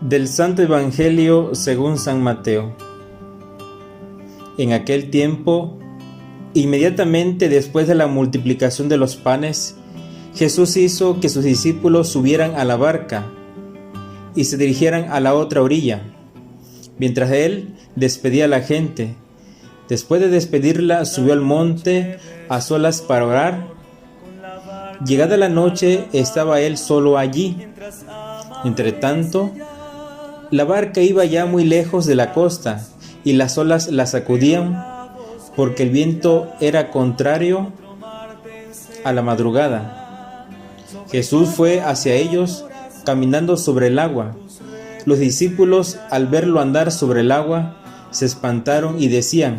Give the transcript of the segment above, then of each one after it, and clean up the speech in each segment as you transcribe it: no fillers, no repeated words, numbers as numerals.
Del Santo Evangelio según San Mateo. En aquel tiempo, inmediatamente después de la multiplicación de los panes, Jesús hizo que sus discípulos subieran a la barca y se dirigieran a la otra orilla, mientras él despedía a la gente. Después de despedirla, subió al monte a solas para orar. Llegada la noche, estaba él solo allí. Entretanto, la barca iba ya muy lejos de la costa y las olas la sacudían porque el viento era contrario a la madrugada. Jesús fue hacia ellos caminando sobre el agua. Los discípulos, al verlo andar sobre el agua, se espantaron y decían: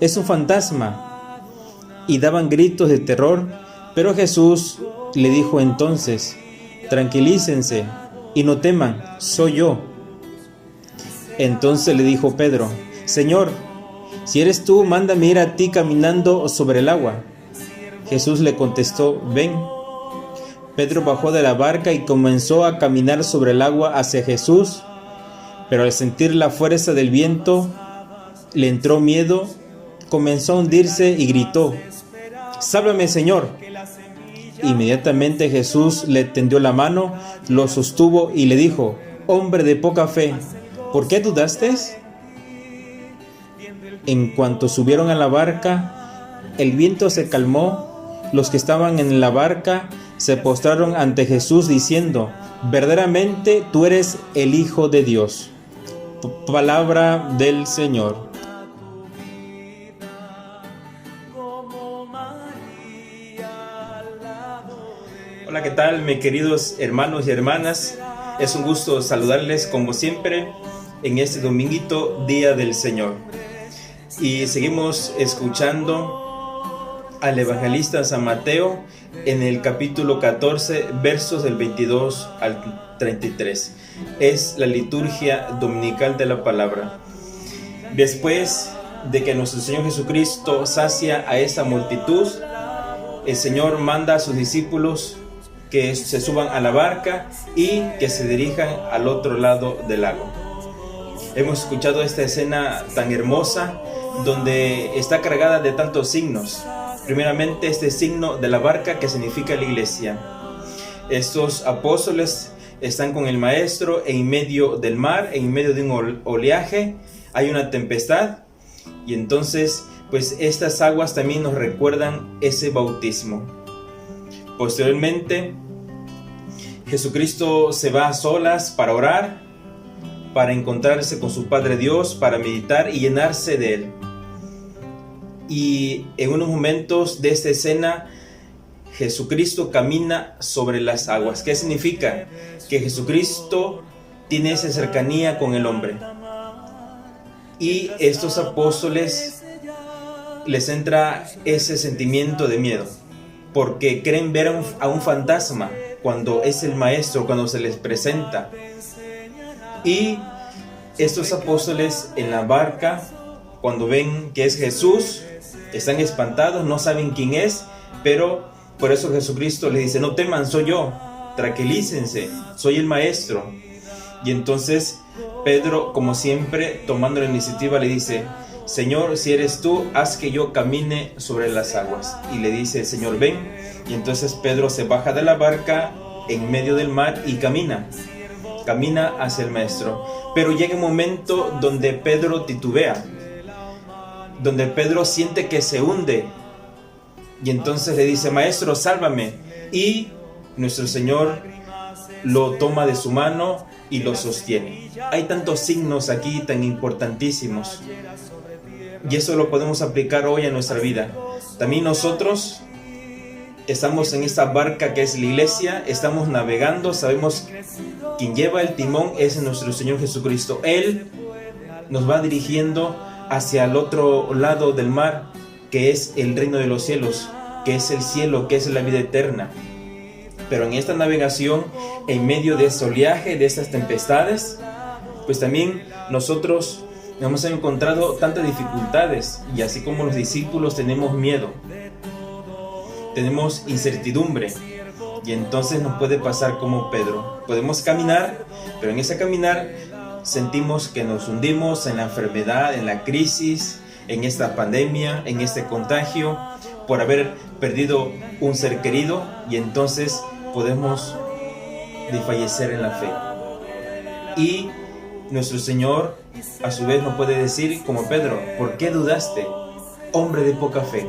«Es un fantasma», y daban gritos de terror. Pero Jesús le dijo entonces: «Tranquilícense y no teman, soy yo». Entonces le dijo Pedro: «Señor, si eres tú, mándame ir a ti caminando sobre el agua». Jesús le contestó: «Ven». Pedro bajó de la barca y comenzó a caminar sobre el agua hacia Jesús, pero al sentir la fuerza del viento, le entró miedo, comenzó a hundirse y gritó: «¡Sálvame, Señor!». Inmediatamente Jesús le tendió la mano, lo sostuvo y le dijo: «Hombre de poca fe, ¿por qué dudaste?». En cuanto subieron a la barca, el viento se calmó. Los que estaban en la barca se postraron ante Jesús diciendo: «Verdaderamente tú eres el Hijo de Dios». Palabra del Señor. Hola, ¿qué tal, mis queridos hermanos y hermanas? Es un gusto saludarles como siempre en este dominguito, Día del Señor. Y seguimos escuchando al evangelista San Mateo en el capítulo 14, versos del 22 al 33. Es la liturgia dominical de la palabra. Después de que nuestro Señor Jesucristo sacia a esta multitud, el Señor manda a sus discípulos que se suban a la barca y que se dirijan al otro lado del lago. Hemos escuchado esta escena tan hermosa, donde está cargada de tantos signos. Primeramente, este signo de la barca, que significa la iglesia. Estos apóstoles están con el maestro en medio del mar, en medio de un oleaje, hay una tempestad, y entonces pues estas aguas también nos recuerdan ese bautismo. Posteriormente, Jesucristo se va a solas para orar, para encontrarse con su Padre Dios, para meditar y llenarse de Él. Y en unos momentos de esta escena, Jesucristo camina sobre las aguas. ¿Qué significa? Que Jesucristo tiene esa cercanía con el hombre. Y estos apóstoles les entra ese sentimiento de miedo, porque creen ver a un fantasma cuando es el maestro, cuando se les presenta. Y estos apóstoles en la barca, cuando ven que es Jesús, están espantados, no saben quién es, pero por eso Jesucristo les dice: «No teman, soy yo, tranquilícense, soy el maestro». Y entonces Pedro, como siempre, tomando la iniciativa, le dice: «Señor, si eres tú, haz que yo camine sobre las aguas». Y le dice: «Señor, ven». Y entonces Pedro se baja de la barca en medio del mar y camina hacia el maestro. Pero llega un momento donde Pedro titubea, donde Pedro siente que se hunde. Y entonces le dice: «Maestro, sálvame». Y nuestro Señor lo toma de su mano y lo sostiene. Hay tantos signos aquí tan importantísimos. Y eso lo podemos aplicar hoy a nuestra vida. También nosotros estamos en esta barca que es la iglesia, estamos navegando, sabemos quien lleva el timón es nuestro Señor Jesucristo. Él nos va dirigiendo hacia el otro lado del mar, que es el reino de los cielos, que es el cielo, que es la vida eterna. Pero en esta navegación, en medio de ese oleaje, de estas tempestades, pues también nosotros hemos encontrado tantas dificultades, y así como los discípulos tenemos miedo, tenemos incertidumbre, Y entonces nos puede pasar como Pedro. Podemos caminar, pero en ese caminar sentimos que nos hundimos en la enfermedad, en la crisis, en esta pandemia, en este contagio, por haber perdido un ser querido, y entonces podemos desfallecer en la fe. Y nuestro Señor a su vez nos puede decir como Pedro: ¿por qué dudaste, hombre de poca fe?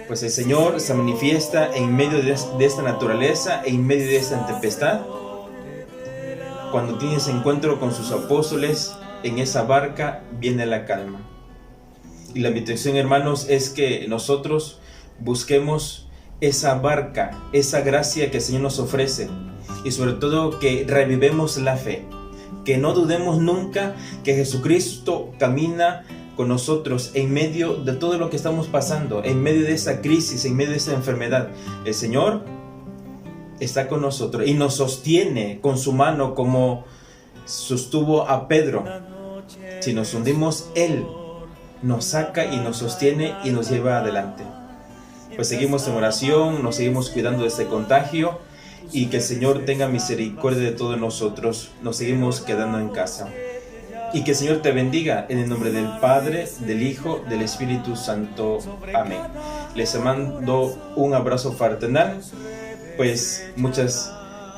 Pues el Señor se manifiesta en medio de esta naturaleza, en medio de esta tempestad. Cuando tienes encuentro con sus apóstoles, en esa barca viene la calma. Y la invitación, hermanos, es que nosotros busquemos esa barca, esa gracia que el Señor nos ofrece, y sobre todo que revivemos la fe, que no dudemos nunca que Jesucristo camina con nosotros en medio de todo lo que estamos pasando, en medio de esa crisis, en medio de esa enfermedad. El Señor está con nosotros y nos sostiene con su mano como sostuvo a Pedro. Si nos hundimos, Él nos saca y nos sostiene y nos lleva adelante. Pues seguimos en oración, nos seguimos cuidando de este contagio, y que el Señor tenga misericordia de todos nosotros. Nos seguimos quedando en casa. Y que el Señor te bendiga en el nombre del Padre, del Hijo, del Espíritu Santo. Amén. Les mando un abrazo fraternal. Pues muchas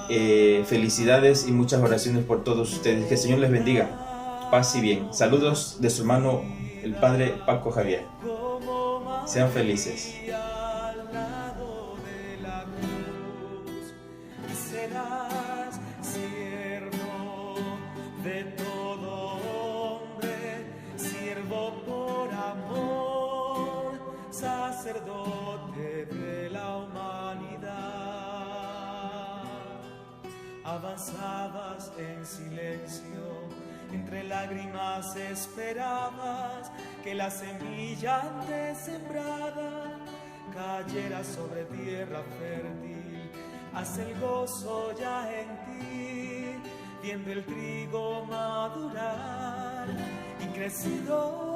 felicidades y muchas oraciones por todos ustedes. Que el Señor les bendiga. Paz y bien. Saludos de su hermano, el Padre Paco Javier. Sean felices. Serás siervo de todo hombre, siervo por amor, sacerdote de la humanidad. Avanzabas en silencio, entre lágrimas esperabas que la semilla antes sembrada cayera sobre tierra fértil. Haz el gozo ya en ti, viendo el trigo madurar y crecido